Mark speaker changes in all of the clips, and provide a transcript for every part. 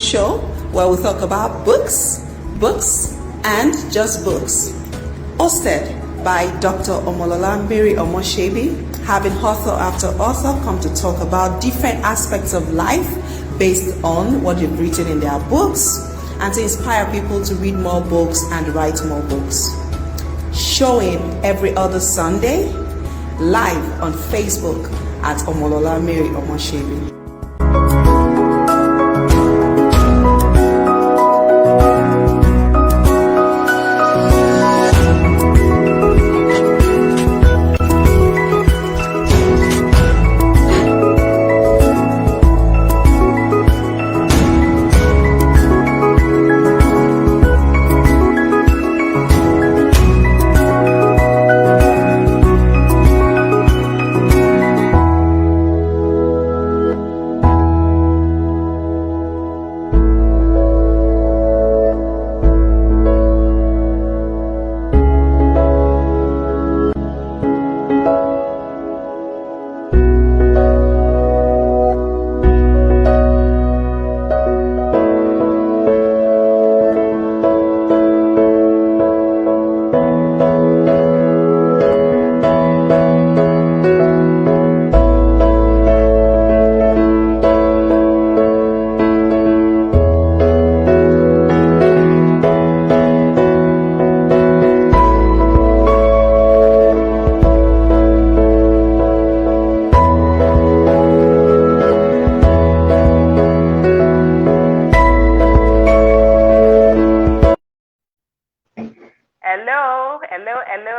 Speaker 1: show where we talk about books, and just books. Hosted by Dr. Omolola Mary Omoshebi, having author after author come to talk about different aspects of life based on what they've written in their books and to inspire people to read more books and write more books. Showing every other Sunday live on Facebook at Omolola Mary Omoshebi.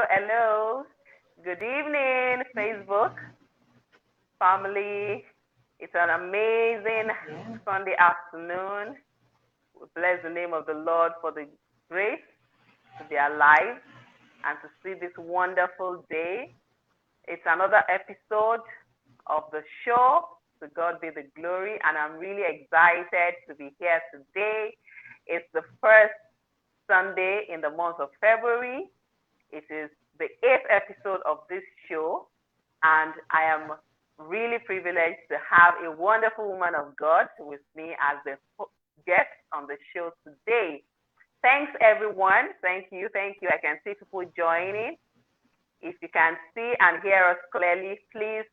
Speaker 2: Hello. Good evening, Facebook family. It's an amazing Sunday afternoon. We bless the name of the Lord for the grace to be alive and to see this wonderful day. It's another episode of the show. To God be the glory, and I'm really excited to be here today. It's the first Sunday in the month of February. It is the 8th episode of this show, and I am really privileged to have a wonderful woman of God with me as the guest on the show today. Thanks, everyone. Thank you. I can see people joining. If you can see and hear us clearly, please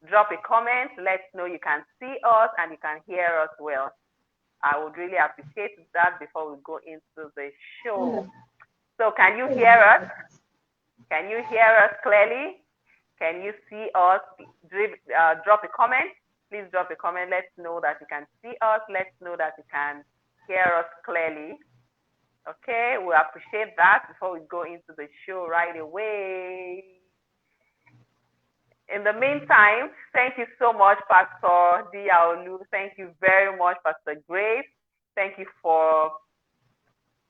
Speaker 2: drop a comment. Let us know you can see us and you can hear us well. I would really appreciate that before we go into the show. So can you hear us? Can you hear us clearly? Can you see us? Drop a comment. Please drop a comment. Let's know that you can see us. Let's know that you can hear us clearly. Okay, we appreciate that before we go into the show right away. In the meantime, thank you so much, Pastor Diyaolu. Thank you very much, Pastor Grace. Thank you for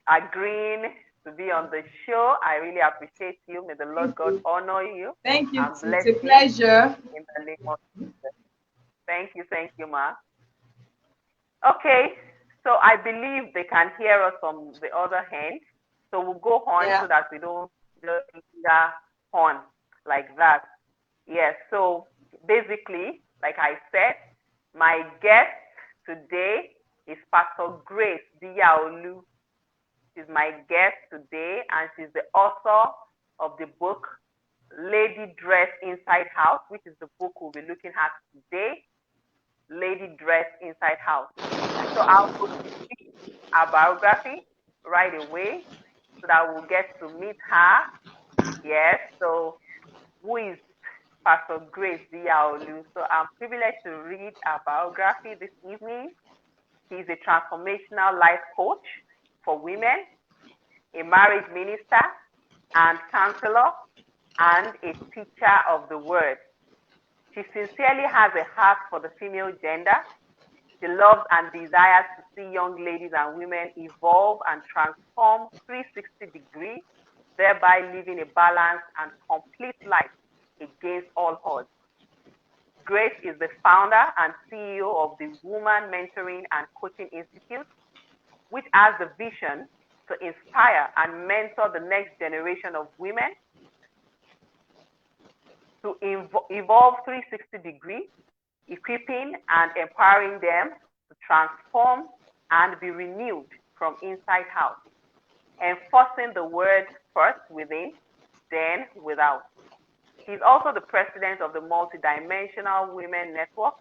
Speaker 2: agreeing to be on the show. I really appreciate you. May the Lord God honor you.
Speaker 3: Thank you. It's a pleasure.
Speaker 2: In the name of Jesus. Thank you, Ma. Okay, so I believe they can hear us from the other hand. So we'll go on so that we don't just linger on like that. Yes, so basically, like I said, my guest today is Pastor Grace Diyaolu. She's my guest today, and she's the author of the book, Lady Dress Inside House, which is the book we'll be looking at today, Lady Dress Inside House. So I'll put our biography right away so that we'll get to meet her. Yes, so who is Pastor Grace Diyaolu? So I'm privileged to read her biography this evening. She's a transformational life coach for women, a marriage minister and counselor, and a teacher of the word. She sincerely has a heart for the female gender. She loves and desires to see young ladies and women evolve and transform 360 degrees, thereby living a balanced and complete life against all odds. Grace is the founder and CEO of the Woman Mentoring and Coaching Institute, which has the vision to inspire and mentor the next generation of women to evolve 360 degrees, equipping and empowering them to transform and be renewed from inside out, enforcing the word first within, then without. He's also the president of the Multidimensional Women Network,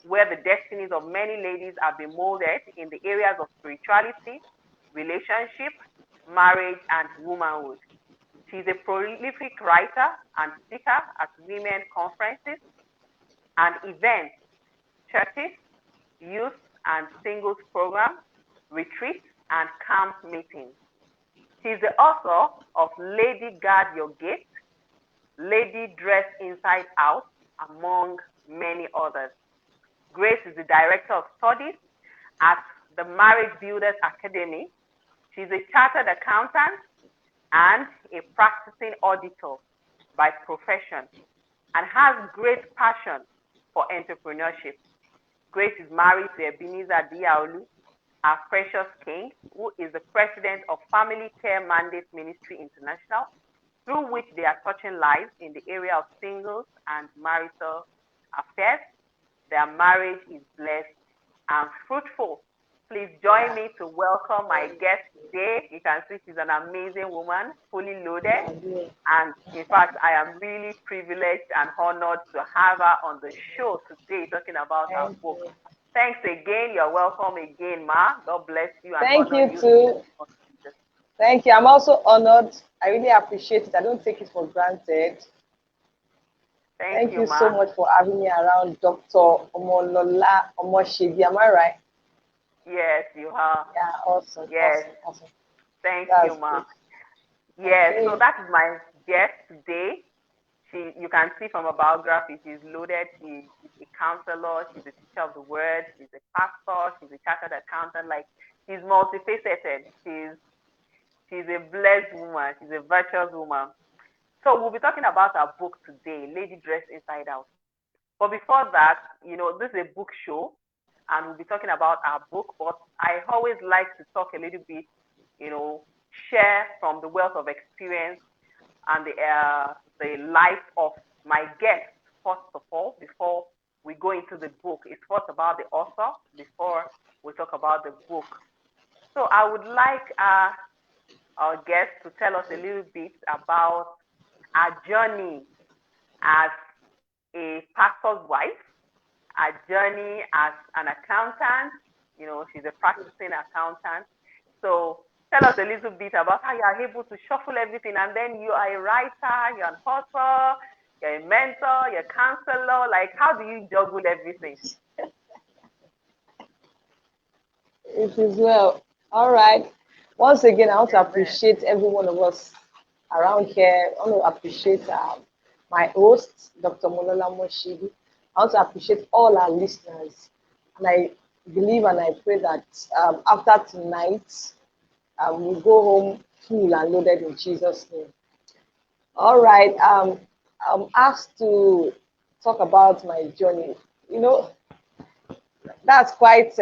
Speaker 2: where the destinies of many ladies are being molded in the areas of spirituality, relationship, marriage, and womanhood. She's a prolific writer and speaker at women conferences and events, churches, youth and singles programs, retreats, and camp meetings. She's the author of Lady Guard Your Gate, Lady Dress Inside Out, among many others. Grace is the Director of Studies at the Marriage Builders Academy. She's a chartered accountant and a practicing auditor by profession and has great passion for entrepreneurship. Grace is married to Ebenezer Diyaolu, our precious king, who is the president of Family Care Mandate Ministry International, through which they are touching lives in the area of singles and marital affairs. Their marriage is blessed and fruitful. Please join me to welcome my guest today. You can see she's an amazing woman, fully loaded. And in fact, I am really privileged and honored to have her on the show today talking about her book. Thanks again. You're welcome again, Ma. God bless you. And
Speaker 4: thank you too. Thank you. I'm also honored. I really appreciate it. I don't take it for granted. Thank you so much for having me around, Dr. Omolola Omoshebi. Am I right?
Speaker 2: Yes, you are.
Speaker 4: Yeah, awesome.
Speaker 2: Yes.
Speaker 4: Awesome.
Speaker 2: Thank you, Ma. Yes, okay. So that is my guest today. You can see from her biography, she's loaded. She's a counselor. She's a teacher of the word. She's a pastor. She's a chartered accountant. Like, she's multifaceted. She's a blessed woman. She's a virtuous woman. So we'll be talking about our book today, Lady Dress Inside Out. But before that, this is a book show, and we'll be talking about our book. But I always like to talk a little bit, share from the wealth of experience and the life of my guest, first of all, before we go into the book. It's first about the author before we talk about the book. So I would like our guest to tell us a little bit about our journey as a pastor's wife, our journey as an accountant. She's a practicing accountant. So tell us a little bit about how you are able to shuffle everything, and then you are a writer, you're an author, you're a mentor, you're a counselor. Like, how do you juggle everything?
Speaker 4: It is well. All right. Once again, I want to appreciate every one of us around here. I want to appreciate my host, Dr. Omolola Omoshebi. I want to appreciate all our listeners. And I believe and I pray that after tonight, we'll go home full and loaded in Jesus' name. All right. I'm asked to talk about my journey. That's quite...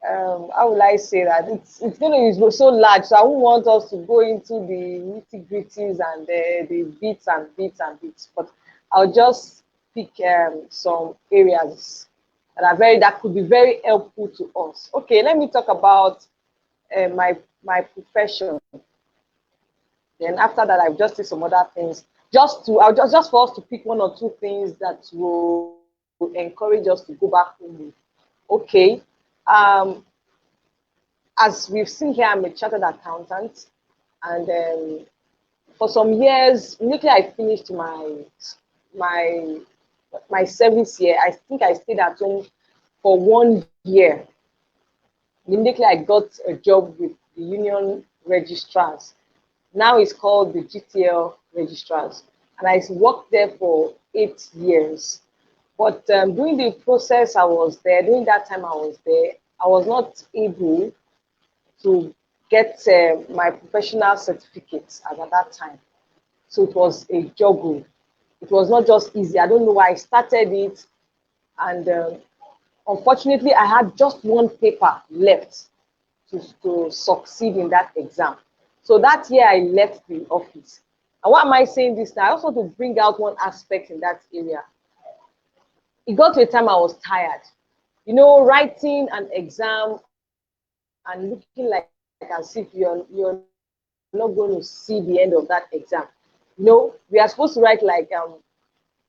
Speaker 4: how will I say that? It's going to be so large, so I won't want us to go into the nitty-gritties and the bits and bits, but I'll just pick some areas that could be very helpful to us. Okay, let me talk about my profession. Then after that, I've just said some other things. Just for us to pick one or two things that will encourage us to go back home with. Okay. As we've seen here, I'm a chartered accountant, and for some years, immediately I finished my service year, I think I stayed at home for 1 year. Immediately I got a job with the union registrars. Now it's called the GTL registrars, and I worked there for 8 years. But during the process during that time I was there, I was not able to get my professional certificates at that time. So it was a juggle. It was not just easy. I don't know why I started it. And unfortunately, I had just one paper left to succeed in that exam. So that year I left the office. And why am I saying this now? I also want to bring out one aspect in that area. It got to a time I was tired. You know, writing an exam and looking like as if you're not going to see the end of that exam. You know, we are supposed to write like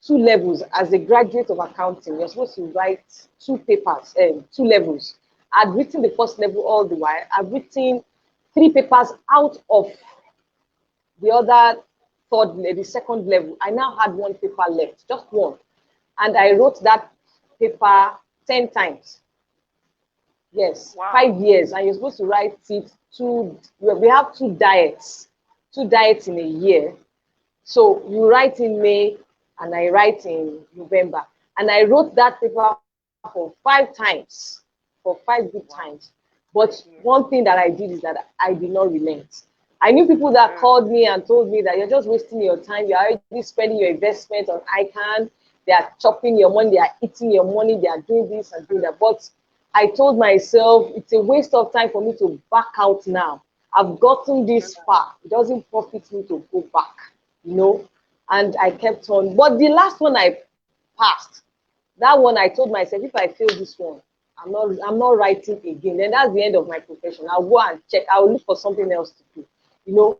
Speaker 4: 2 levels as a graduate of accounting. You're supposed to write 2 papers, 2 levels. I'd written the first level all the while. I've written 3 papers out of the other the second level. I now had 1 paper left, just 1. And I wrote that paper 10 times. Yes, wow. 5 years. And you're supposed to write it 2, we have 2 diets in a year. So you write in May and I write in November. And I wrote that paper for 5 times, for 5 good times. But one thing that I did is that I did not relent. I knew people that called me and told me that you're just wasting your time. You're already spending your investment on ICANN. They are chopping your money. They are eating your money. They are doing this and doing that. But I told myself it's a waste of time for me to back out now. I've gotten this far. It doesn't profit me to go back, you know. And I kept on. But the last one I passed, that one I told myself, if I fail this one, I'm not writing again. Then that's the end of my profession. I'll go and check. I'll look for something else to do, you know.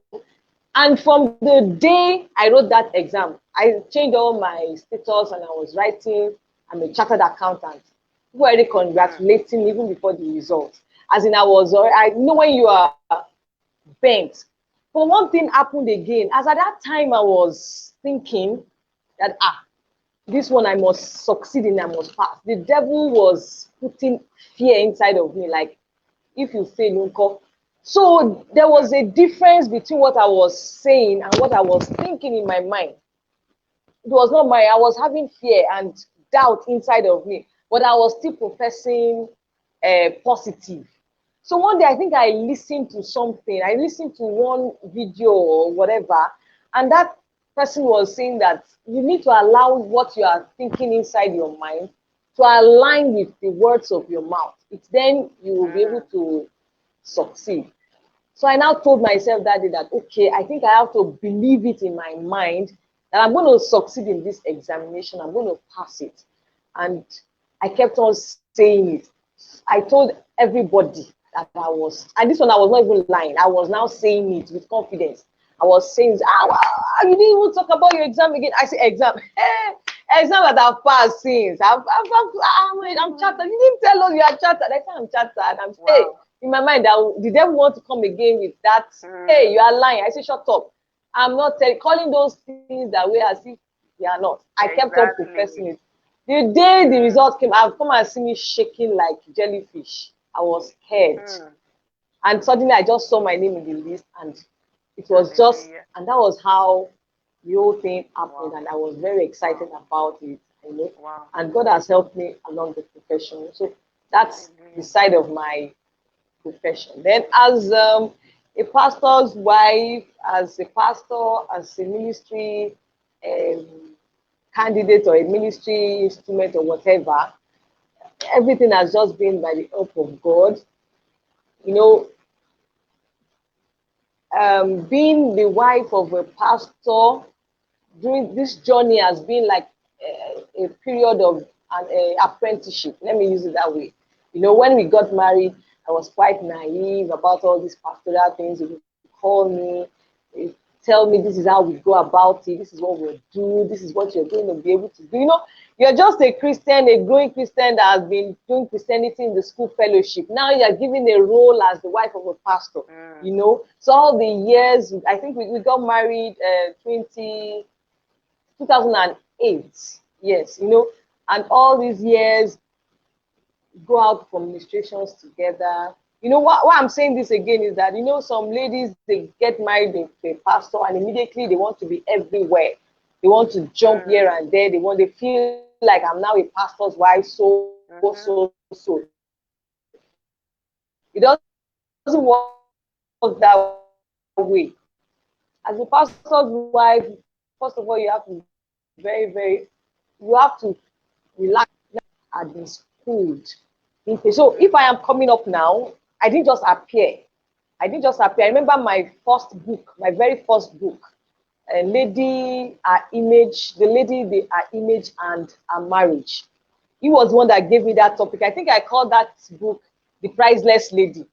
Speaker 4: And from the day I wrote that exam, I changed all my status and I was writing, I'm a chartered accountant. People already congratulating me even before the results. As in, I know when you are bent. But one thing happened again. As at that time, I was thinking that, this one I must succeed in, I must pass. The devil was putting fear inside of me, like, if you fail, you go. So there was a difference between what I was saying and what I was thinking in my mind. It was not I was having fear and doubt inside of me, but I was still professing positive. So one day, I think I listened to something. I listened to one video or whatever, and that person was saying that you need to allow what you are thinking inside your mind to align with the words of your mouth. It's then you will be able to succeed. So I now told myself that day that, okay, I think I have to believe it in my mind that I'm going to succeed in this examination. I'm going to pass it. And I kept on saying it. I told everybody that I was, and this one I was not even lying. I was now saying it with confidence. I was saying, you didn't even talk about your exam again. I said, exam. Exam that I've passed since. I'm chartered. You didn't tell us you are chartered. I said, I'm chartered. I'm hey, in my mind, the devil want to come again with that. Hey, you are lying. I said, shut up. I'm not calling those things that way as if they are not. I kept on professing it. The day the result came, I've come and see me shaking like jellyfish. I was scared. And suddenly I just saw my name in the list, and it was just, and that was how the whole thing happened. And I was very excited about it, you know. And God has helped me along the profession. So that's the side of my profession. Then as a pastor's wife, as a pastor, as a ministry candidate or a ministry instrument or whatever, everything has just been by the help of God. You know, being the wife of a pastor during this journey has been like a period of an apprenticeship. Let me use it that way. You know, when we got married, I was quite naive about all these pastoral things. He would call me, tell me this is how we go about it, this is what we'll do, this is what you're going to be able to do. You know, you're just a Christian, a growing Christian that has been doing Christianity in the school fellowship. Now you're given a role as the wife of a pastor, you know. So all the years, I think we got married 2008, yes, you know, and all these years, go out for ministrations together. You know, why I'm saying this again is that, you know, some ladies, they get married to a pastor and immediately they want to be everywhere. They want to jump here and there. They feel like I'm now a pastor's wife, so. It doesn't work that way. As a pastor's wife, first of all, you have to you have to relax and be schooled. So if I am coming up now, I didn't just appear. I remember my first book, my very first book, The Lady, Our Image and Our Marriage. he was the one that gave me that topic. I think I called that book The Priceless Lady.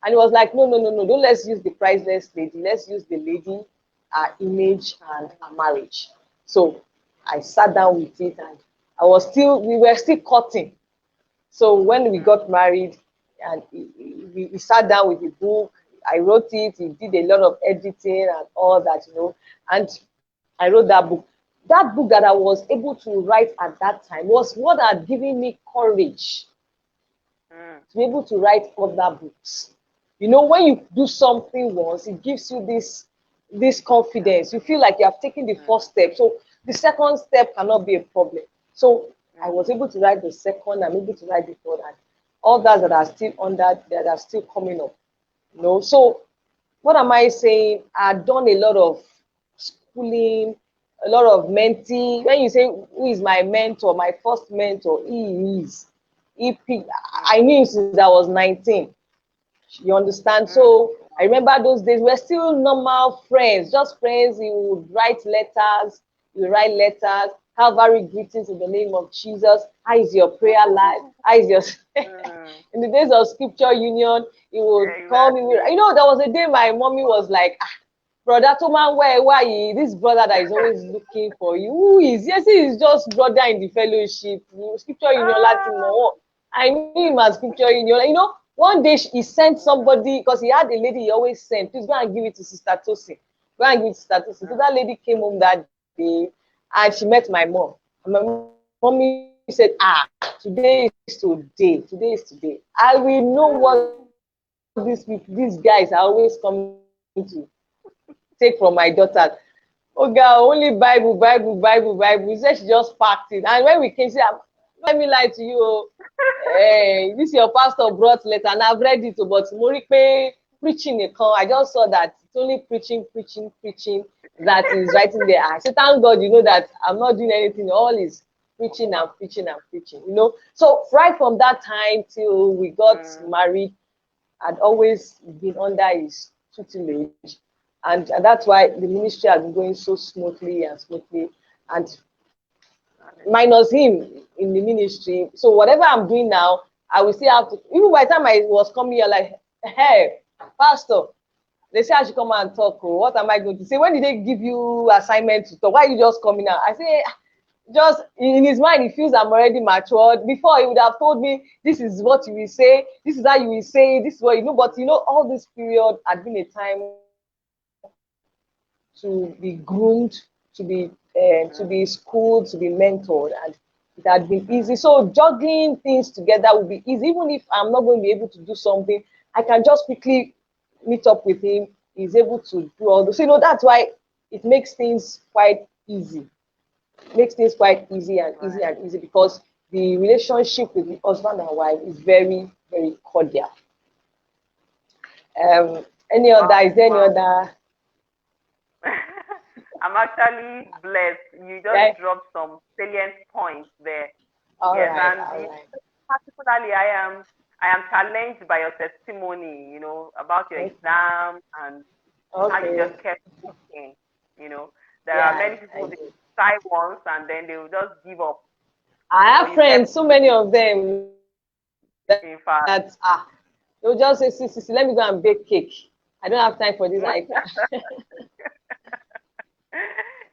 Speaker 4: And he was like, no, don't let's use the priceless lady. Let's use the lady, her image and her marriage. So I sat down with it, and we were still cutting. So when we got married, and we sat down with the book, I wrote it, he did a lot of editing and all that, and I wrote that book. That book that I was able to write at that time was what had given me courage to be able to write other books. When you do something once, it gives you this confidence. You feel like you have taken the first step. So the second step cannot be a problem. So I was able to write the second, I'm able to write the third, and all that are still that are still coming up. So what am I saying? I've done a lot of schooling, a lot of mentee. When you say who is my mentor, my first mentor, I knew since I was 19. You understand? So I remember those days, we're still normal friends, just friends. He would write letters, have very greetings in the name of Jesus. How is your prayer life? How is your in the days of scripture union, he would call me. There was a day my mommy was like, brother Thomas, where are you? This brother that is always looking for you. Who is? Yes, he is just brother in the fellowship. Scripture union Latin. I knew him as scripture union. One day he sent somebody, because he had a lady he always sent. Please go and give it to Sister Tosin. Go and give it to Sister Tosin. So that lady came home that day and she met my mom. And my mommy said, today is today. Today is today. I will know what these guys are always coming to take from my daughter. Oh girl, only Bible. She said she just packed it. And when we came, she said, let me lie to you. Hey, this your pastor brought letter, and I've read it, but Moripe preaching I just saw that it's only preaching that is writing there. I said, thank God, that I'm not doing anything. All is preaching and preaching. So right from that time till we got married, I'd always been under his tutelage, and that's why the ministry has been going so smoothly. And minus him in the ministry, so whatever I'm doing now, I will still have to. Even by the time I was coming here, like, hey, pastor, they say I should come and talk. What am I going to say? When did they give you assignment to talk? Why are you just coming out? I say, just in his mind, he feels I'm already matured. Before, he would have told me, this is what you will say, this is how you will say, this is what but all this period had been a time to be groomed, to be schooled, to be mentored, and it had been easy. So juggling things together will be easy. Even if I'm not going to be able to do something, I can just quickly meet up with him. He's able to do all this. That's why it makes things quite easy. Because the relationship with the husband and wife is very, very cordial. Is there any other?
Speaker 2: I'm actually blessed. You just dropped some salient points there.
Speaker 4: All right.
Speaker 2: Particularly, I am challenged by your testimony, about your exam and how you just kept working. There are many people that try once and then they will just give up.
Speaker 4: I have friends, so many of them.
Speaker 2: In fact,
Speaker 4: they'll just say, "Sissy, let me go and bake cake. I don't have time for this."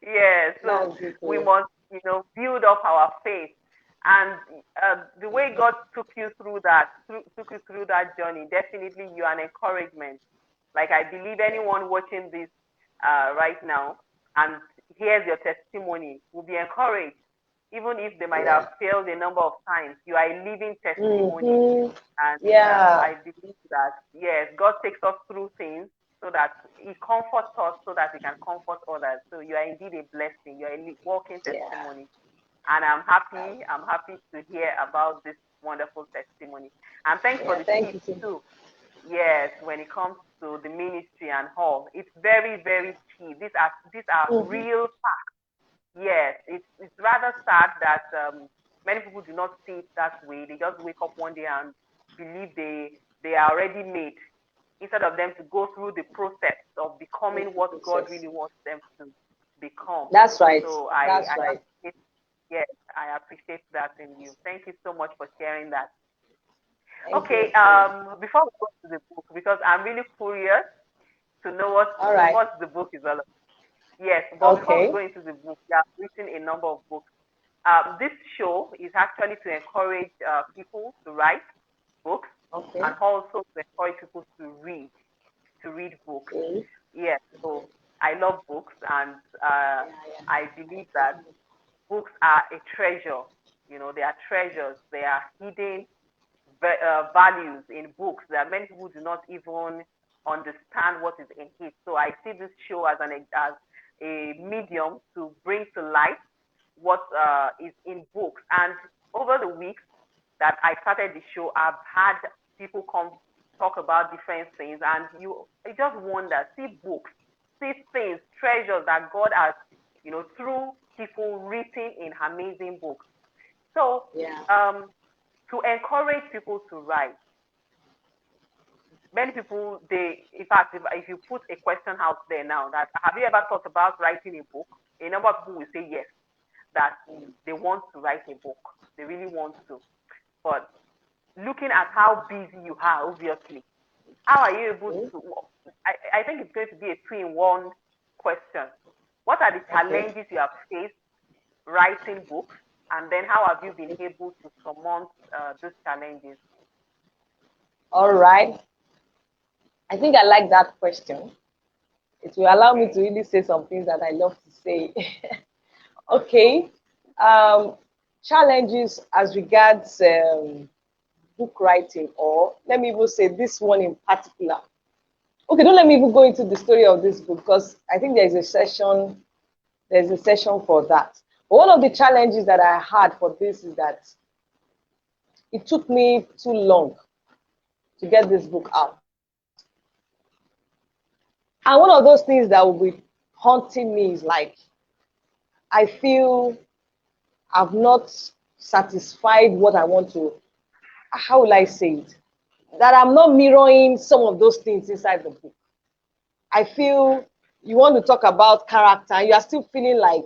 Speaker 2: Yeah, so we must, build up our faith. And the way God took you through that journey, definitely you're an encouragement. Like, I believe anyone watching this right now and hears your testimony will be encouraged. Even if they might have failed a number of times, you are a living testimony. And I believe that, yes, God takes us through things so that he comforts us so that we can comfort others. So you are indeed a blessing. You're a walking testimony. And I'm happy to hear about this wonderful testimony. And thanks for the tips too. Yes, when it comes to the ministry and all, it's very, very key. These are real facts. Yes, it's rather sad that many people do not see it that way. They just wake up one day and believe they are already made, instead of them to go through the process of becoming what God really wants them to become.
Speaker 4: That's right.
Speaker 2: So Yes, I appreciate that in you. Thank you so much for sharing that.
Speaker 4: Thank
Speaker 2: Okay,
Speaker 4: you.
Speaker 2: before we go to the book, because I'm really curious to know
Speaker 4: All right.
Speaker 2: what the book is all about. Yes, but before we
Speaker 4: Okay.
Speaker 2: go into the book, we have written a number of books. This show is actually to encourage people to write books
Speaker 4: Okay.
Speaker 2: and also to encourage people to read books.
Speaker 4: Okay.
Speaker 2: Yes, so I love books, and I believe that books are a treasure. You know, they are treasures. They are hidden values in books that many people do not even understand what is in it. So I see this show as a medium to bring to light what is in books. And over the weeks that I started the show, I've had people come talk about different things, and I just wonder, see books, see things, treasures that God has, through people written in amazing books. So,
Speaker 4: Yeah.
Speaker 2: to encourage people to write, many people, in fact, if you put a question out there now, that have you ever thought about writing a book? A number of people will say yes, that they want to write a book. They really want to. But looking at how busy you are, obviously, how are you able
Speaker 4: Okay.
Speaker 2: to? I think it's going to be a two-in-one question. What are the
Speaker 4: Okay.
Speaker 2: challenges you have faced writing books? And then how have you been able to surmount those challenges?
Speaker 4: All right. I think I like that question. It will allow me to
Speaker 2: Okay.
Speaker 4: really say some things that I love to say. Okay. Um, Challenges as regards book writing, or let me even say this one in particular. Okay, don't let me even go into the story of this book because I think there's a session for that. But one of the challenges that I had for this is that it took me too long to get this book out. And one of those things that will be haunting me is like, I feel I've not satisfied what I want to, how will I say it? That I'm not mirroring some of those things inside the book. I feel you want to talk about character, and you are still feeling like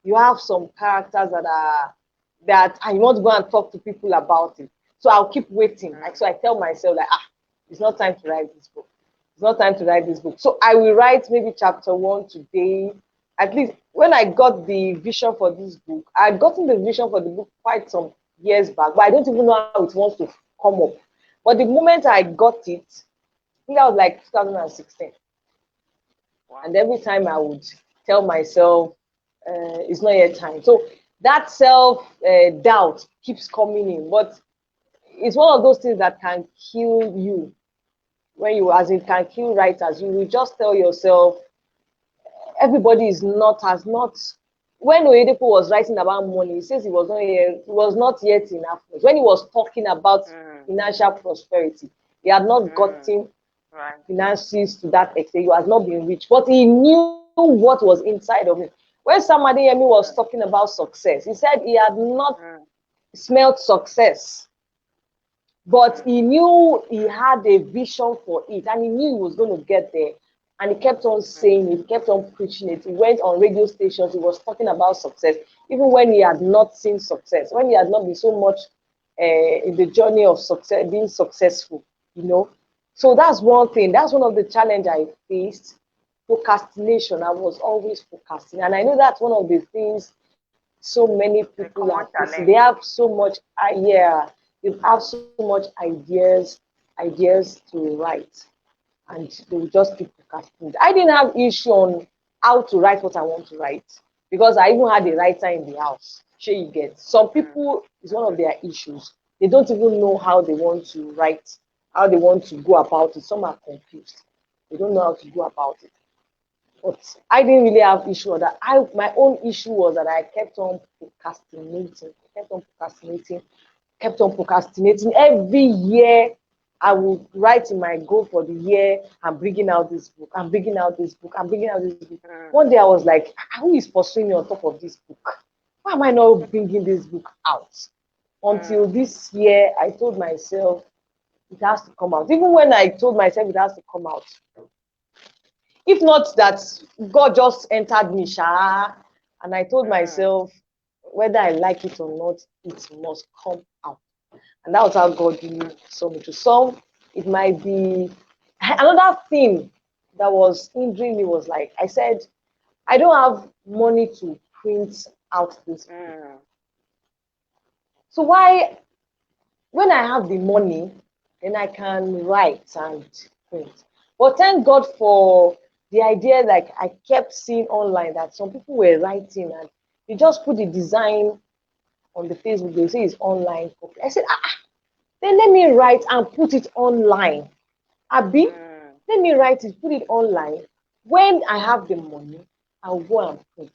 Speaker 4: you have some characters and you want to go and talk to people about it. So I'll keep waiting. So I tell myself like, it's not time to write this book. It's not time to write this book. So I will write maybe chapter 1 today. At least when I got the vision for this book, I had gotten the vision for the book quite some years back, but I don't even know how it wants to come up. But the moment I got it, I think that was like 2016.
Speaker 2: Wow.
Speaker 4: And every time I would tell myself, it's not yet time. So that self doubt keeps coming in. But it's one of those things that can kill you when you, as it can kill writers. You will just tell yourself, everybody has not. When Oyedepo was writing about money, he says it was not yet enough. When he was talking about financial prosperity, he had not gotten finances to that extent. He has not been rich, but he knew what was inside of him. When Sam Adeyemi was talking about success, he said he had not smelled success, but he knew he had a vision for it, and he knew he was going to get there. And he kept on saying it, he kept on preaching it. He went on radio stations, he was talking about success, even when he had not seen success, when he had not been so much in the journey of success, being successful, So that's one thing. That's one of the challenges I faced. Procrastination. I was always procrastinating. And I know that's one of the things so many people are facing. They have so much, they have so much ideas to write. And they will just keep procrastinating. I didn't have issue on how to write what I want to write because I even had a writer in the house. Sure, you get. Some people, it's one of their issues. They don't even know how they want to write, how they want to go about it. Some are confused. They don't know how to go about it. But I didn't really have issue with that. My own issue was that I kept on procrastinating. Kept on procrastinating. Every year, I would write in my goal for the year, I'm bringing out this book. One day I was like, who is pursuing me on top of this book? Why am I not bringing this book out? Until this year, I told myself it has to come out. Even when I told myself it has to come out. If not that God just entered me, and I told myself, whether I like it or not, it must come out. And that was how God really saw me. To some, it might be another thing that was hindering me was like I said, I don't have money to print out this book. So why, when I have the money, then I can write and print. But thank God for the idea, like I kept seeing online that some people were writing and they just put the design on the Facebook, they say it's online copy. I said, then let me write and put it online. Abi, let me write it, put it online. When I have the money, I'll go and print.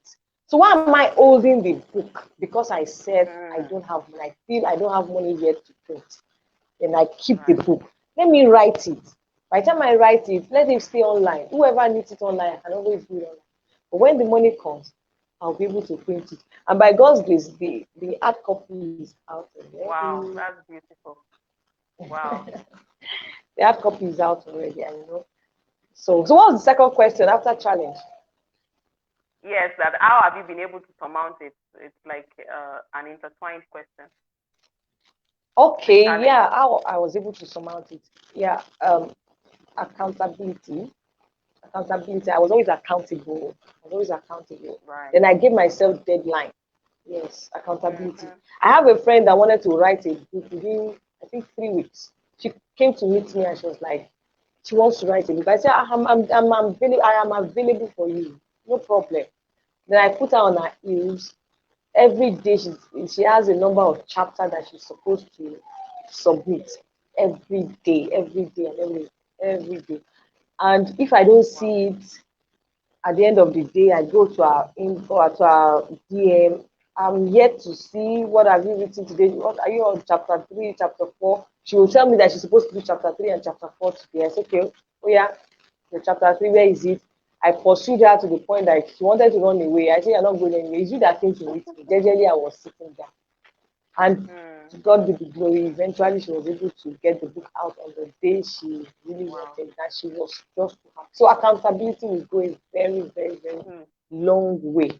Speaker 4: So why am I holding the book? Because I said I don't have money. I feel I don't have money yet to print. And I keep the book. Let me write it. By the time I write it, let it stay online. Whoever needs it online, I can always do it online. But when the money comes, I'll be able to print it. And by God's grace, the hard copy is out already.
Speaker 2: Wow, that's beautiful. Wow.
Speaker 4: The hard copy is out already, I know. So what was the second question after challenge?
Speaker 2: Yes, that how have you been able to surmount it? It's like an intertwined question.
Speaker 4: Okay, yeah, how I was able to surmount it. Yeah, accountability. I was always accountable. Right. Then I gave myself deadline. Yes, accountability. I have a friend that wanted to write a book within, I think, 3 weeks. She came to meet me and she was like, she wants to write a book. I said, I am available for you. No problem. Then I put her on her heels. Every day she has a number of chapters that she's supposed to submit. Every day, and every day. And if I don't see it at the end of the day, I go to our info, to our DM. I'm yet to see what have you written today. What are you on chapter 3, chapter 4? She will tell me that she's supposed to do chapter 3 and chapter 4 today. I said, okay, oh yeah, the chapter 3, where is it? I pursued her to the point that she wanted to run away. I said, you're not going anywhere. It's you that came to meet me. Gradually, I was sitting down. And to God be the glory, eventually she was able to get the book out on the day she really wanted, that she was just happy. So accountability will go a very, very, very long way.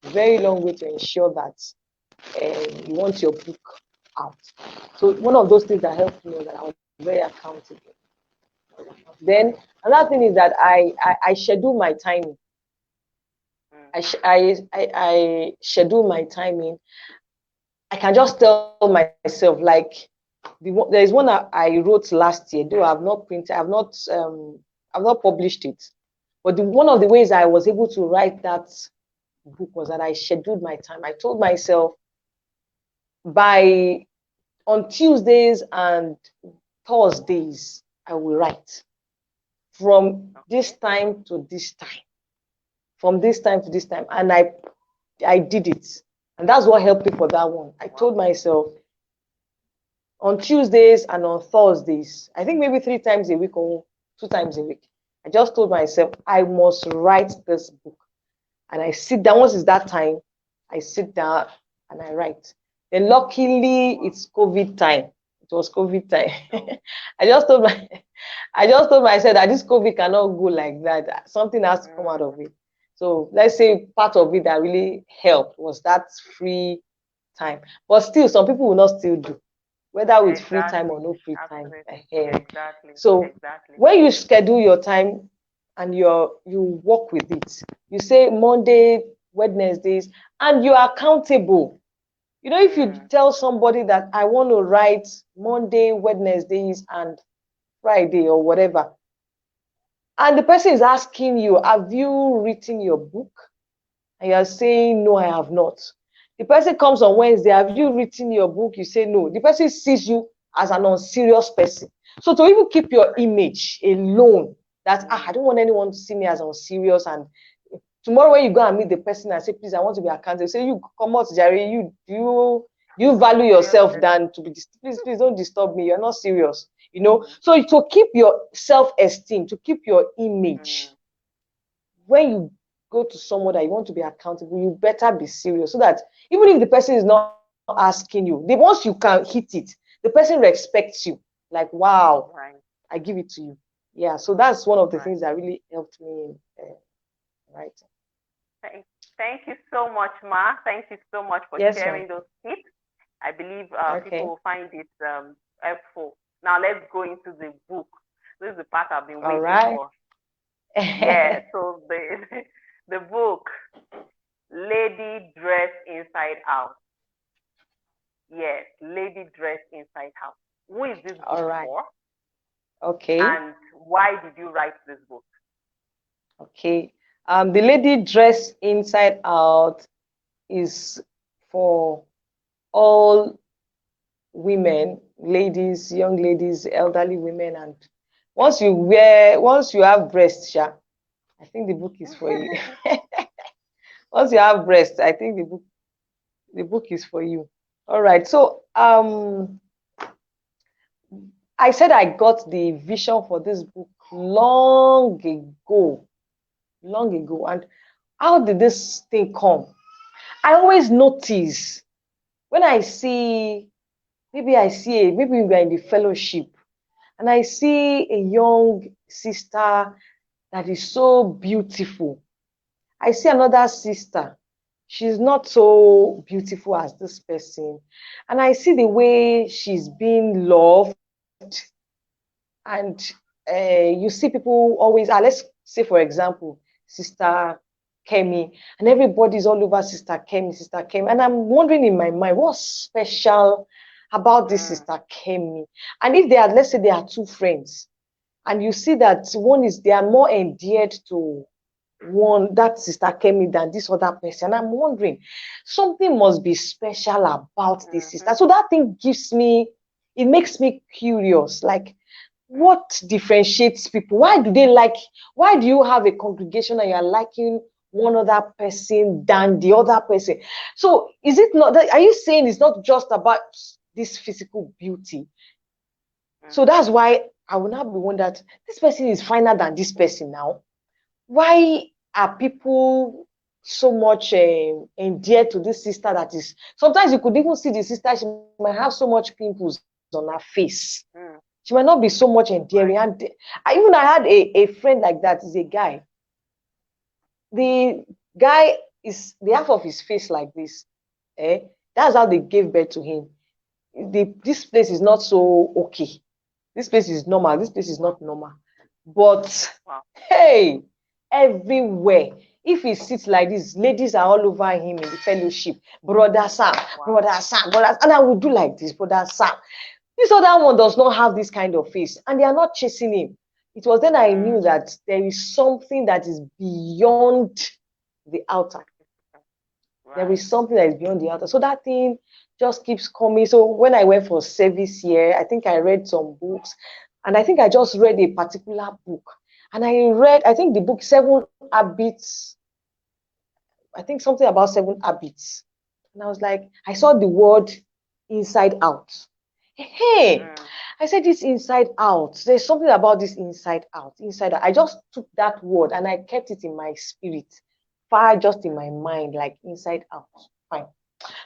Speaker 4: Very long way to ensure that you want your book out. So one of those things that helped me was that I was very accountable. Then another thing is that I schedule my timing. I schedule my timing. I can just tell myself, like, there is one I wrote last year, though I've not printed, I've not published it. But one of the ways I was able to write that book was that I scheduled my time. I told myself on Tuesdays and Thursdays, I will write from this time to this time, from this time to this time. And I did it. And that's what helped me for that one. I told myself on Tuesdays and on Thursdays, I think maybe 3 times a week or 2 times a week, I just told myself, I must write this book. And I sit down. Once it's that time, I sit down and I write. Then luckily, it's COVID time. It was COVID time. I just told myself that this COVID cannot go like that. Something has to come out of it. So let's say part of it that really helped was that free time. But still, some people will not still do, whether with free time or no free time.
Speaker 2: Exactly.
Speaker 4: So when you schedule your time and you work with it, you say Monday, Wednesdays, and you're accountable. You know, if you tell somebody that I want to write Monday, Wednesdays, and Friday or whatever, and the person is asking you, have you written your book? And you're saying, no, I have not. The person comes on Wednesday, have you written your book? You say no. The person sees you as an unserious person. So to even keep your image alone, that I don't want anyone to see me as unserious. And tomorrow when you go and meet the person and say, please, I want to be accountable, say, you come out, Jerry, you value yourself than to be, please don't disturb me. You're not serious. You know, so to keep your self-esteem, to keep your image, when you go to someone that you want to be accountable, you better be serious, so that even if the person is not asking you, once you can hit it, the person respects you. Like, wow, I give it to you. Yeah, so that's one of the things that really helped me in writing.
Speaker 2: Thank you so much, Ma. Thank you so much for sharing those tips. I believe people will find it helpful. Now let's go into the book. This is the part I've been waiting for. Yeah, so the book, Lady Dressed Inside Out. Yes, Lady Dressed Inside Out. Who is this book for?
Speaker 4: Okay.
Speaker 2: And why did you write this book?
Speaker 4: Okay. The Lady Dressed Inside Out is for all women, ladies, young ladies, elderly women, and once you have breasts, I think the book is for you. Once you have breasts, I think the book is for you. All right. So I said I got the vision for this book long ago. And how did this thing come? I always notice when I see, maybe we are in the fellowship and I see a young sister that is so beautiful. I see another sister. She's not so beautiful as this person. And I see the way she's being loved. And you see people always, let's say, for example, Sister Kemi, and everybody's all over Sister Kemi. And I'm wondering in my mind, what's special about this Sister Kemi? And if let's say they are two friends, and you see that they are more endeared to that Sister Kemi than this other person. I'm wondering, something must be special about this sister. So that thing makes me curious, like, what differentiates people? Why do you have a congregation and you're liking one other person than the other person? So is it not that, are you saying it's not just about this physical beauty? So that's why I will not be wondering, this person is finer than this person now. Why are people so much endeared to this sister that is, sometimes you could even see the sister, she might have so much pimples on her face. She might not be so much endearing. And I had a friend like that, is a guy. The guy is the half of his face like this. That's how they gave birth to him. This place is not so okay. This place is normal. This place is not normal. But hey, everywhere, if he sits like this, ladies are all over him in the fellowship. Brother Sam, and I will do like this, Brother Sam. This other one does not have this kind of face, and they are not chasing him. It was then I knew that there is something that is beyond the outer. There is something that is beyond the outer. So that thing just keeps coming. So when I went for service here, I think I read some books, and I think I just read a particular book. And I think the book 7 Habits. I think something about 7 habits. And I was like, I saw the word inside out. Hey, I said this inside out. There's something about this inside out. I just took that word and I kept it in my spirit, just in my mind, like inside out. Fine.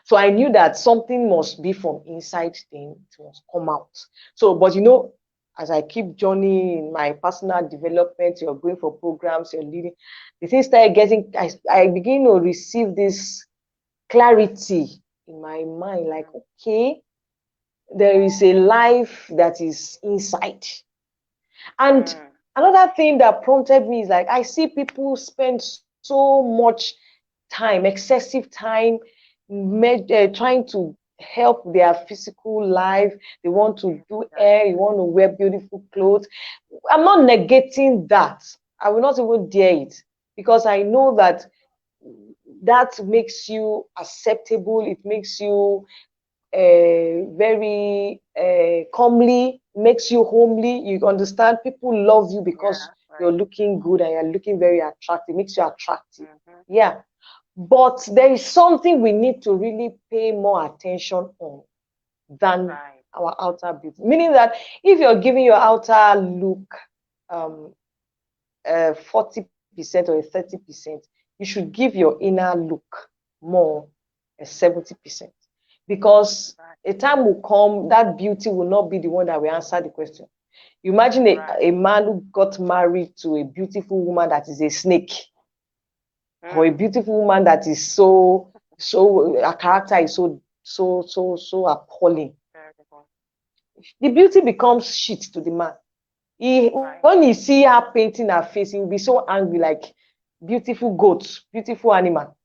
Speaker 4: So I knew that something must be from inside, then it must come out. So, but as I keep journeying in my personal development, you're going for programs, you're leading, the things started getting, I begin to receive this clarity in my mind, like, okay, there is a life that is inside. And another thing that prompted me is, like, I see people spend so much time, excessive time, trying to help their physical life. They want to do hair, you want to wear beautiful clothes. I'm not negating that. I will not even dare it, because I know that makes you acceptable. It makes you very comely, makes you homely. You understand, people love you because you're looking good and you're looking very attractive. It makes you attractive. Yeah. But there is something we need to really pay more attention on than our outer beauty. Meaning that if you're giving your outer look 40% or 30%, you should give your inner look more 70%. Because a time will come that beauty will not be the one that will answer the question. You imagine a man who got married to a beautiful woman that is a snake. or a beautiful woman that is so her character is so appalling. The beauty becomes shit to the man. When you see her painting her face, he will be so angry, like beautiful goat, beautiful animal.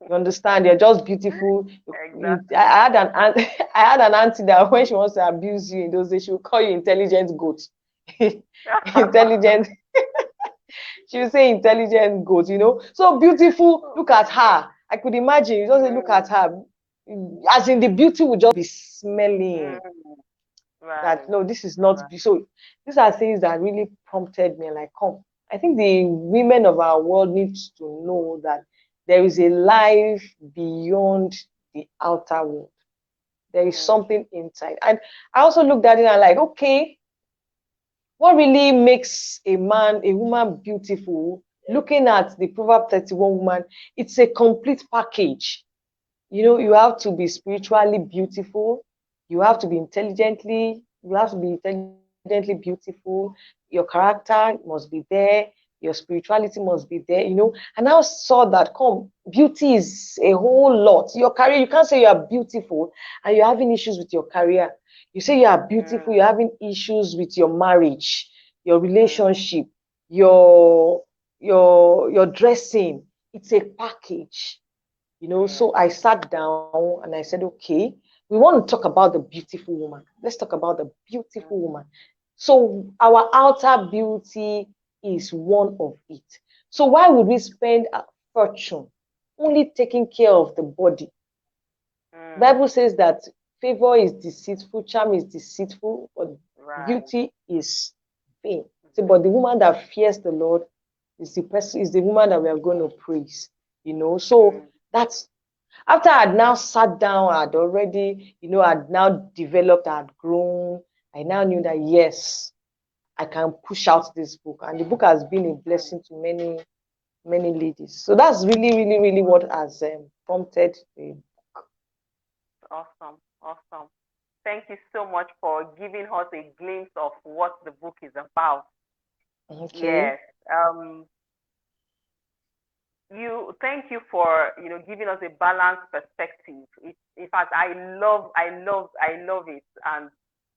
Speaker 4: You understand? They're just beautiful.
Speaker 2: Exactly.
Speaker 4: I had an auntie that when she wants to abuse you in those days, she will call you intelligent goat. Intelligent. She will say intelligent goat, you know. So beautiful. Look at her. I could imagine. You just say, look at her. As in the beauty would just be smelling. That no, this is not so. These are things that really prompted me. Like, come. I think the women of our world need to know that there is a life beyond the outer world. There is something inside. And I also looked at it and like, okay, what really makes a woman beautiful? Looking at the Proverb 31 woman, it's a complete package. You know, you have to be spiritually beautiful. You have to be intelligently beautiful. Your character must be there. Your spirituality must be there, you know. And I saw that beauty is a whole lot. Your career, you can't say you are beautiful and you're having issues with your career. You say you are beautiful, you're having issues with your marriage, your relationship, your dressing. It's a package, you know. So I sat down and I said, okay, we want to talk about the beautiful woman. Let's talk about the beautiful woman. So our outer beauty is one of it. So why would we spend a fortune only taking care of the body? The Bible says that favor is deceitful, charm is deceitful, but beauty is vain. So, but the woman that fears the Lord is the woman that we are going to praise, you know. So that's after I had now sat down, I had already, you know, I'd now developed, I had grown. I now knew that yes, I can push out this book, and the book has been a blessing to many ladies. So that's really what has prompted the book.
Speaker 2: Awesome. Thank you so much for giving us a glimpse of what the book is about.
Speaker 4: Okay.
Speaker 2: Yes. Thank you for giving us a balanced perspective. In fact, I love it, and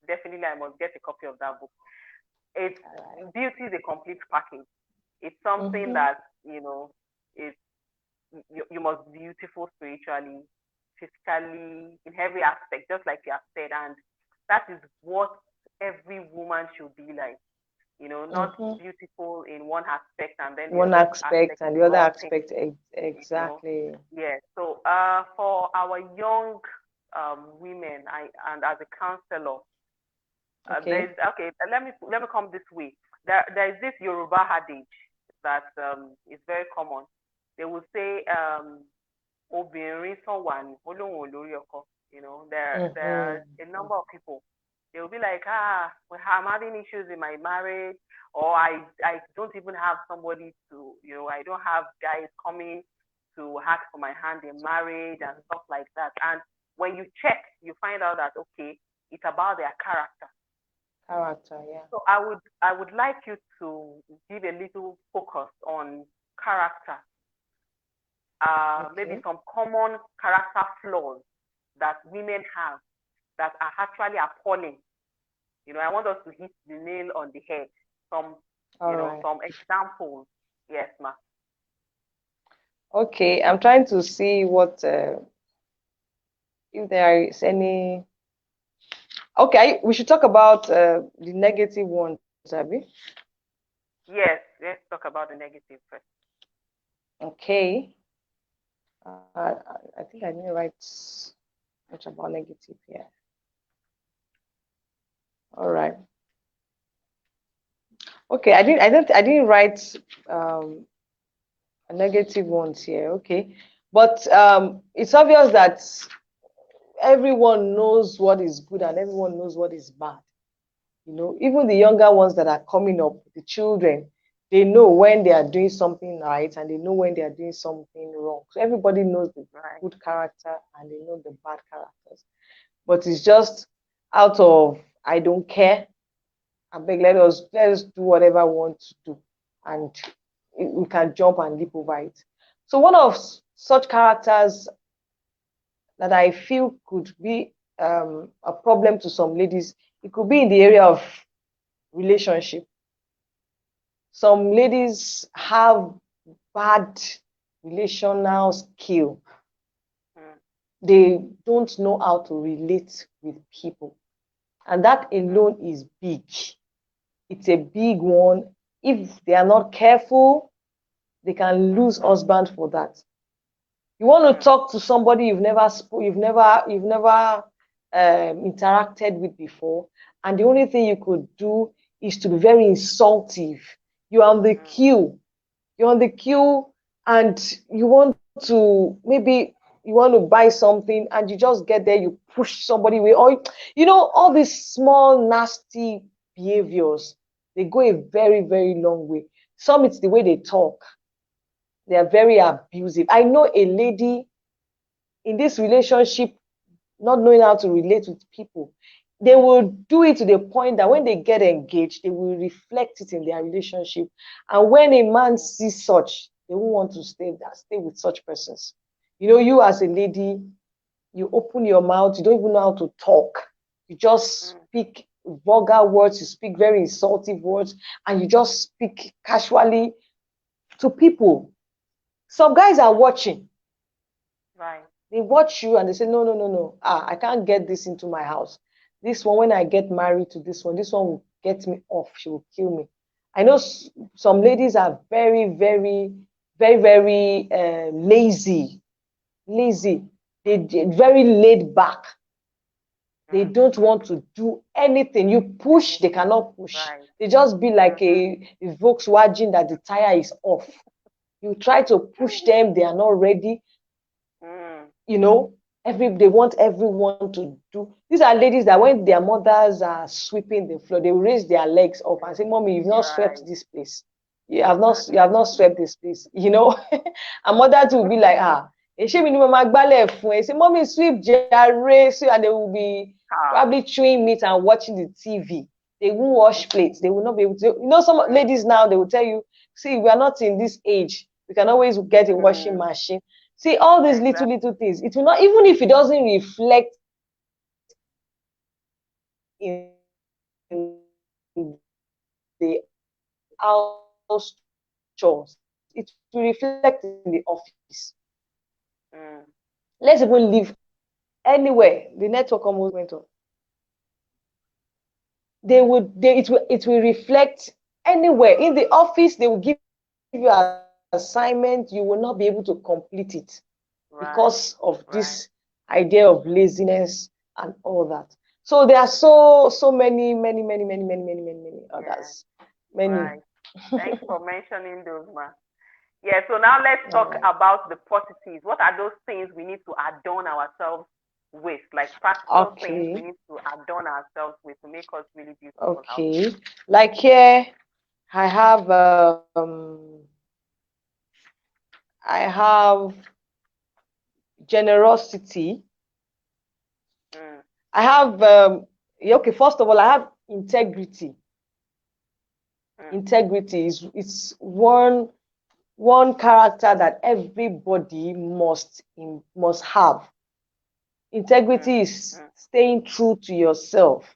Speaker 2: definitely I must get a copy of that book. Beauty is a complete package. It's something that you must be beautiful spiritually, physically, in every aspect, just like you have said, and that is what every woman should be like. You know, not beautiful in one aspect and then
Speaker 4: one aspect and the other aspect, exactly.
Speaker 2: You know? Yeah. So for our young women, and as a counselor, let me come this way. There is this Yoruba adage that is very common. They will say obìnrin sàn wà ní olóhùn olórí ọkọ. You know, there are a number of people. They will be like, I'm having issues in my marriage, or I don't even have somebody to, I don't have guys coming to ask for my hand in marriage and stuff like that. And when you check, you find out that, okay, it's about their character.
Speaker 4: Yeah.
Speaker 2: So I would like you to give a little focus on character. Maybe some common character flaws that women have that are actually appalling. You know, I want us to hit the nail on the head. Some examples. Yes, ma.
Speaker 4: Okay, I'm trying to see what if there is any. Okay, we should talk about the negative ones, Abby.
Speaker 2: Yes, let's talk about the negative first.
Speaker 4: Okay. I think I didn't write much about negative here. All right. Okay, I didn't write negative ones here. Okay, but it's obvious that everyone knows what is good and everyone knows what is bad. You know, even the younger ones that are coming up, the children, they know when they are doing something right and they know when they are doing something wrong. So everybody knows the good character and they know the bad characters. But it's just out of I don't care. I beg, let's do whatever we want to do, and we can jump and leap over it. So one of such characters that I feel could be a problem to some ladies, it could be in the area of relationship. Some ladies have bad relational skill. They don't know how to relate with people. And that alone is big. It's a big one. If they are not careful, they can lose husband for that. You want to talk to somebody you've never interacted with before, and the only thing you could do is to be very insultive. You're on the queue. You're on the queue, and you want to buy something, and you just get there, you push somebody away, or all these small nasty behaviors. They go a very, very long way. Some, it's the way they talk. They are very abusive. I know a lady in this relationship, not knowing how to relate with people. They will do it to the point that when they get engaged, they will reflect it in their relationship. And when a man sees such, they won't want to stay with such persons. You as a lady, you open your mouth, you don't even know how to talk. You just speak vulgar words, you speak very insulting words, and you just speak casually to people. Some guys are watching.
Speaker 2: Right.
Speaker 4: They watch you and they say, no. I can't get this into my house. This one, when I get married to this one will get me off. She will kill me. I know some ladies are very, very, very, very lazy. They're very laid back. They don't want to do anything. You push, they cannot push.
Speaker 2: Right.
Speaker 4: They just be like a Volkswagen that the tire is off. You try to push them, they are not ready. They want everyone to do. These are ladies that when their mothers are sweeping the floor, they will raise their legs up and say, "Mommy, you've not swept this place. You have not swept this place." A mother too will be like, say, "Mommy, sweep jare," and they will be probably chewing meat and watching the TV. They won't wash plates. They will not be able to. Some ladies now, they will tell you, "See, we are not in this age. We can always get a washing machine." See, all these little things, it will not, even if it doesn't reflect in the house chores, it will reflect in the office. Let's even live anywhere. The network almost went on. It will reflect anywhere. In the office, they will give you an assignment, you will not be able to complete it because of this idea of laziness and all that. So there are so many others. Many.
Speaker 2: Right. Thanks for mentioning those, ma. Yeah, so now let's talk about the positives. What are those things we need to adorn ourselves with? Like practical things we need to adorn ourselves with to make us really beautiful.
Speaker 4: Okay. Like here, I have generosity. I have first of all, I have integrity. Integrity is one character that everybody must have. Integrity is staying true to yourself.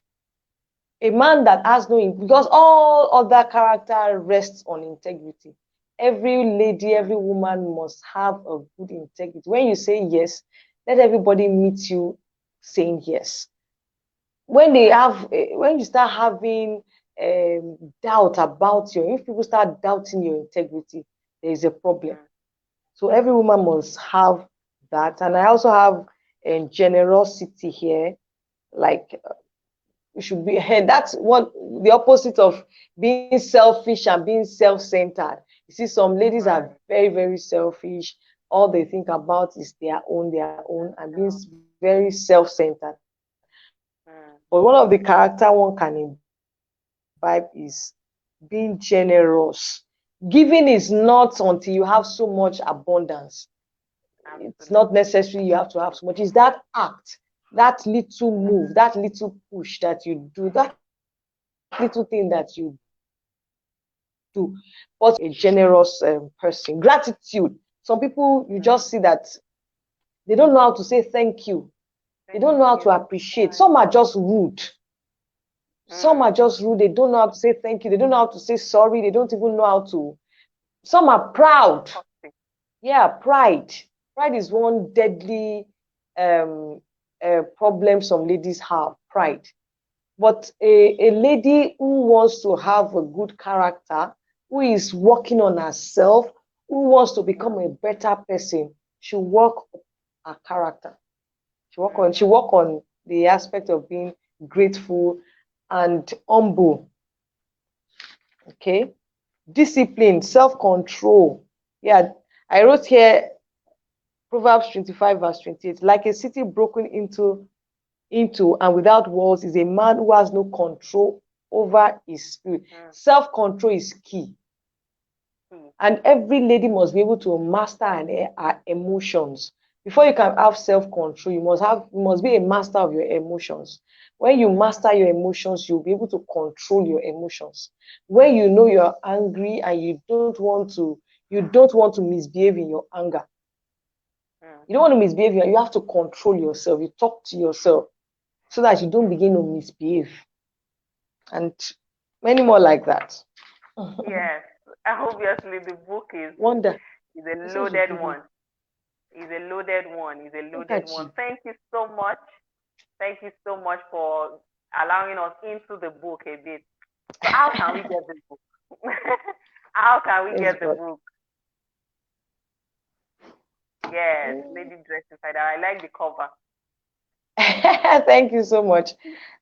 Speaker 4: A man that has because all other character rests on integrity. Every lady, every woman must have a good integrity. When you say yes, let everybody meet you saying yes. When you start having doubt about if people start doubting your integrity, there is a problem. So every woman must have that. And I also have generosity here, like it should be, and that's the opposite of being selfish and being self-centered. You see, some ladies are very, very selfish. All they think about is their own, and being very self-centered. But one of the character one can imbibe is being generous. Giving is not until you have so much abundance. It's not necessary you have to have so much. It's that act, that little move, that little push that you do, that little thing that you do. But a generous person. Gratitude. Some people, you just see that they don't know how to say thank you. They don't know how to appreciate. Some are just rude. Some are just rude. They don't know how to say thank you. They don't know how to say sorry. They don't even know how to. Some are proud. Yeah, pride. Pride is one deadly problem some ladies have, pride. But a lady who wants to have a good character, who is working on herself, who wants to become a better person, she work on her character. She work on the aspect of being grateful and humble. Okay, discipline, self-control. Yeah, I wrote here Proverbs 25 verse 28. Like a city broken into and without walls is a man who has no control over his spirit. Self-control is key. And every lady must be able to master her emotions. Before you can have self-control, you must be a master of your emotions. When you master your emotions, you'll be able to control your emotions. When you know you're angry and you don't want to misbehave in your anger. You don't want to misbehave, you have to control yourself. You talk to yourself so that you don't begin to misbehave. And many more like that.
Speaker 2: Yes. Obviously the book is a loaded one. It's a loaded one. Thank you so much. Thank you so much for allowing us into the book a bit. So how can we get the book? How can we get the book? Yes, Lady Dressed Inside. I like the cover.
Speaker 4: Thank you so much.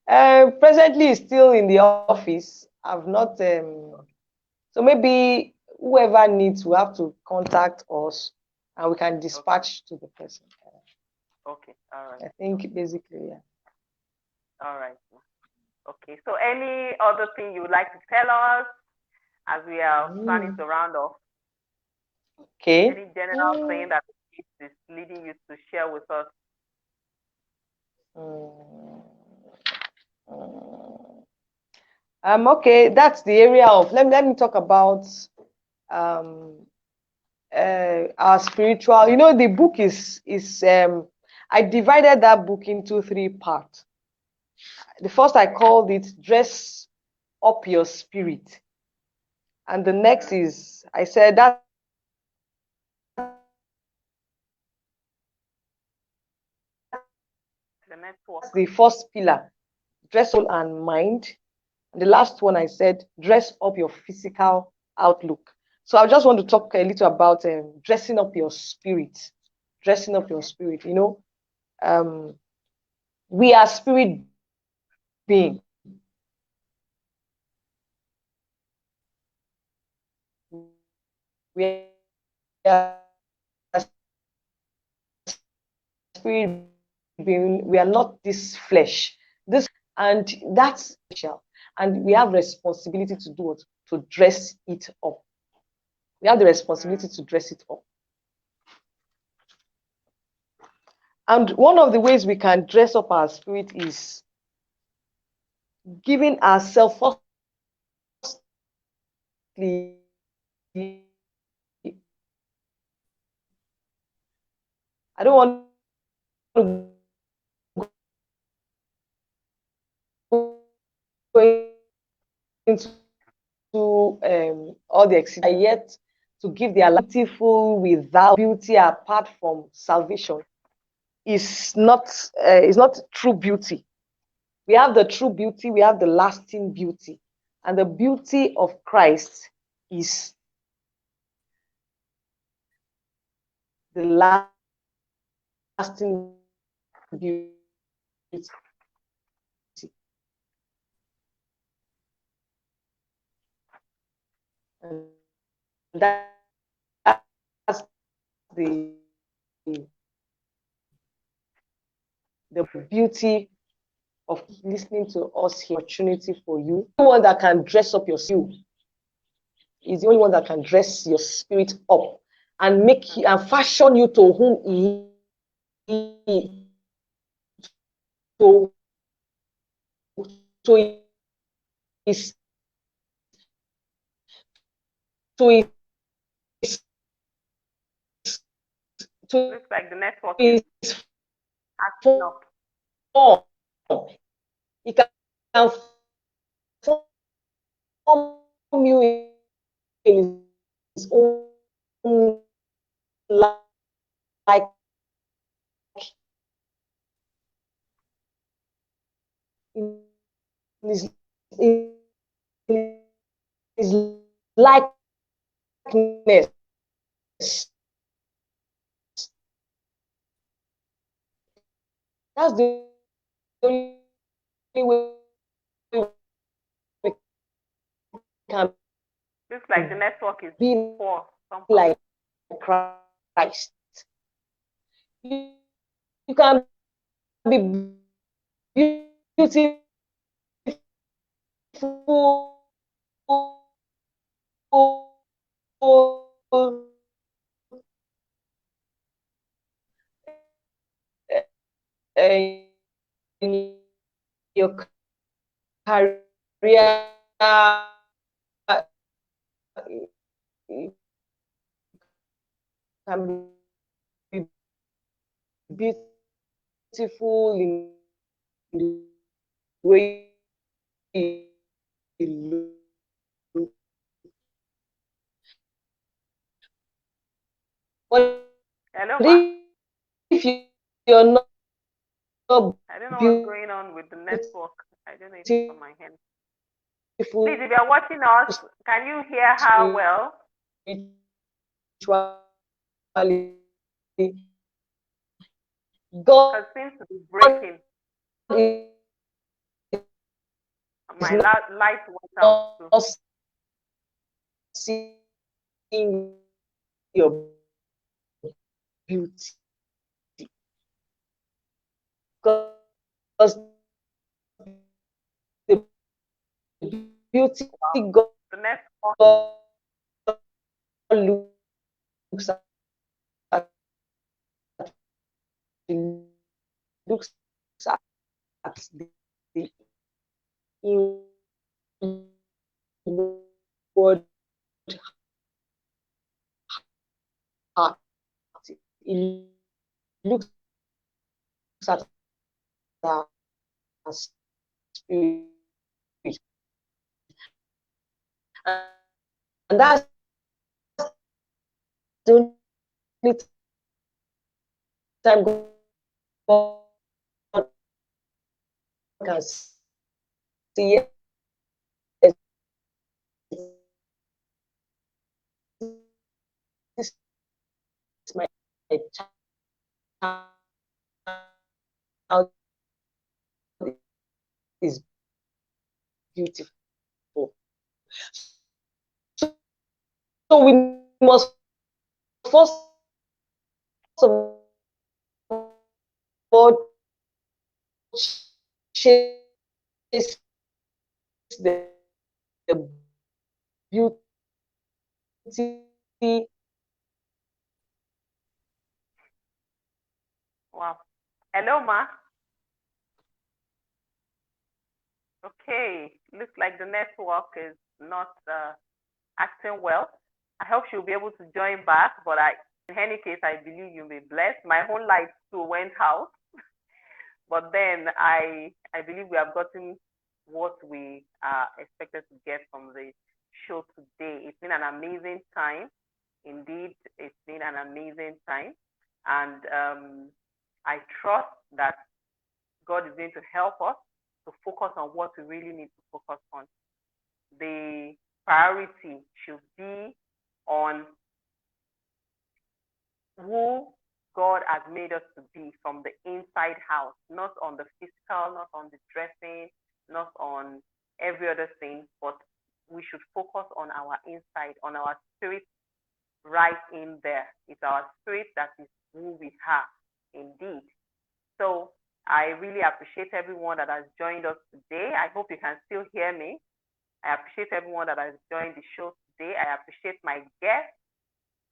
Speaker 4: Presently, it's still in the office. I've not. So maybe whoever needs will have to contact us, and we can dispatch to the person.
Speaker 2: Okay. All right.
Speaker 4: I think basically, yeah.
Speaker 2: All right. Okay. So, any other thing you would like to tell us as we are planning to round off?
Speaker 4: Okay.
Speaker 2: Any general thing that is leading you to share with us?
Speaker 4: Okay, that's the area of let me talk about our spiritual. You know, the book is I divided that book into 3 parts. The first I called it Dress Up Your Spirit, and the next is I said that the first pillar, dress soul and mind. And the last one I said, dress up your physical outlook. So I just want to talk a little about dressing up your spirit. Dressing up your spirit. You know, we are spirit beings. We are spirit being. We are not this flesh. And that's special. And we have responsibility to do it, to dress it up. We have the responsibility to dress it up. And one of the ways we can dress up our spirit is giving ourselves firstly, I don't want to go into all the excitement yet to give the beautiful without beauty apart from salvation is not true beauty. We have the true beauty, we have the lasting beauty, and the beauty of Christ is the lasting beauty. And that's the beauty of listening to us here. Opportunity for you. The one that can dress up your spirit is the only one that can dress your spirit up and make you and fashion you to whom he to his
Speaker 2: Looks like the network is acting up.
Speaker 4: It can form you in his own like in his likeness. That's the only way we can
Speaker 2: Looks like the network is
Speaker 4: be
Speaker 2: poor somehow.
Speaker 4: like Christ. You can be beautiful in your career, you can be beautiful in the way you look. But
Speaker 2: Hello, Ma.
Speaker 4: if you're not
Speaker 2: I don't know what's going on with the network. I don't know if it's from my hand. Please, if you're watching us, can you hear her well?
Speaker 4: God
Speaker 2: It seems to be breaking. My light went out too.
Speaker 4: Seeing your beauty, because the beauty God
Speaker 2: The network
Speaker 4: looks at, looks at the inward heart. It looks at our spirit, and that's the only time God can see it. This is my child is beautiful. So we must first of all chase the beauty.
Speaker 2: Wow. Hello, Ma. Okay. Looks like the network is not acting well. I hope she'll be able to join back, but in any case, I believe you'll be blessed. My whole light too went out, but then I believe we have gotten what we expected to get from the show today. It's been an amazing time. Indeed, it's been an amazing time, and I trust that God is going to help us to focus on what we really need to focus on. The priority should be on who God has made us to be from the inside house, not on the physical, not on the dressing, not on every other thing, but we should focus on our inside, on our spirit right in there. It's our spirit that is who we are, indeed. So I really appreciate everyone that has joined us today. I hope you can still hear me. I appreciate everyone that has joined the show today. I appreciate my guest.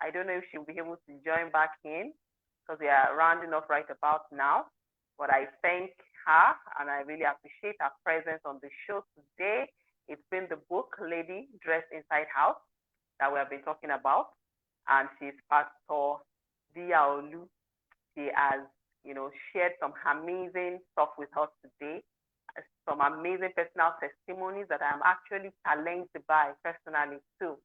Speaker 2: I don't know if she'll be able to join back in because we are rounding off right about now. But I thank her and I really appreciate her presence on the show today. It's been the book Lady Dressed Inside House that we have been talking about. And she's Pastor Diyaolu. She has, shared some amazing stuff with us today, some amazing personal testimonies that I'm actually challenged by personally too.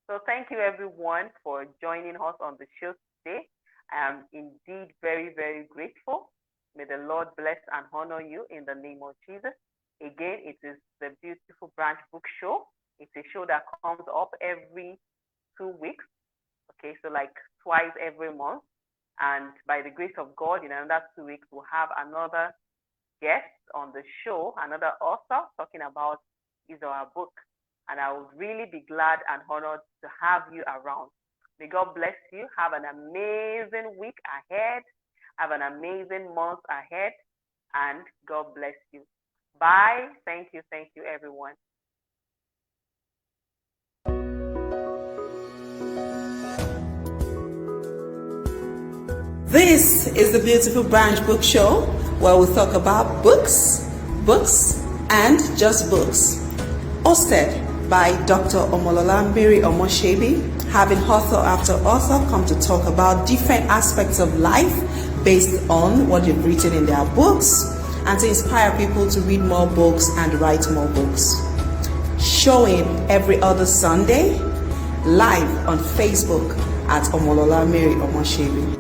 Speaker 2: So thank you everyone for joining us on the show today. I am indeed very, very grateful. May the Lord bless and honor you in the name of Jesus. Again, it is the Beautiful Branch Book Show. It's a show that comes up every 2 weeks. Okay, so like twice every month. And by the grace of God, in another 2 weeks, we'll have another guest on the show, another author talking about his or her book. And I would really be glad and honored to have you around. May God bless you. Have an amazing week ahead. Have an amazing month ahead. And God bless you. Bye. Thank you, everyone.
Speaker 1: This is the Beautiful Branch Book Show, where we talk about books, and just books. Hosted by Dr. Omolola Omoshebi, having author after author come to talk about different aspects of life based on what they've written in their books, and to inspire people to read more books and write more books. Showing every other Sunday, live on Facebook at Omolola Omoshebi.